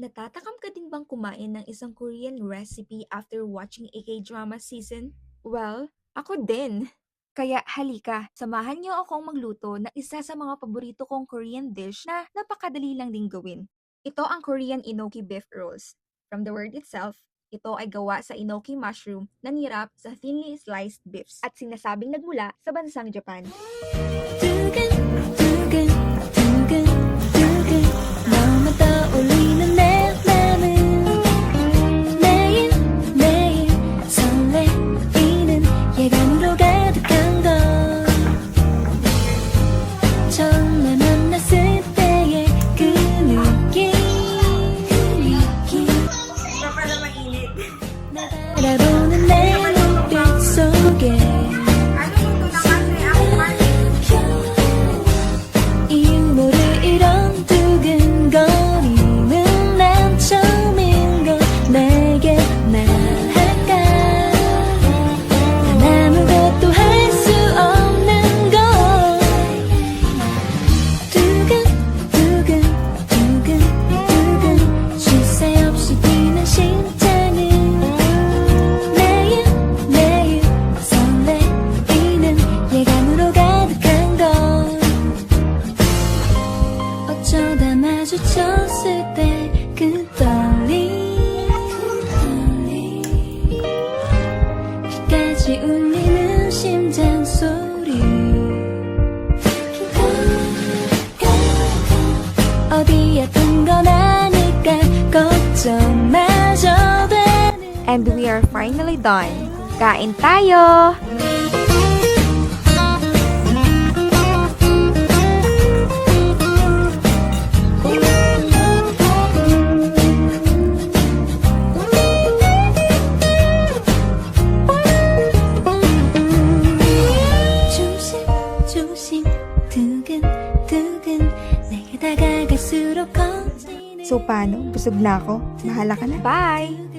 Natatakam ka din bang kumain ng isang Korean recipe after watching a K-drama season? Well, ako din. Kaya halika, samahan niyo akong magluto ng isa sa mga paborito kong Korean dish na napakadali lang din gawin. Ito ang Korean enoki beef rolls. From the word itself, ito ay gawa sa enoki mushroom na nirap sa thinly sliced beefs at sinasabing nagmula sa bansang Japan. 두근두근 두근두근 너만 떠올리는 내 맘은 매일매일 설레이는 예감으로 가득한 걸 처음 날 만났을 때의 그 느낌 나 바라보는 내 눈빛 속에 이유 모를 이런 두근거림은 난 처음인 걸 내게 말할까 난 아무것도 할 수 없는 걸 두근두근 두근두근 쉴 새 없이 뛰는 심장은 매일매일 설레이는 예감으로 가득한 걸 어쩌다 마주쳤을 때 그 떨림 끝까지 울리는 심장 소리 어디였던 건 아니까 걱정 마셔 되는 And we are finally done. Kain tayo! 조심 두근두근 내게 다가갈수록 커지는 So paano? Busog na ako. Bahala ka na. Bye!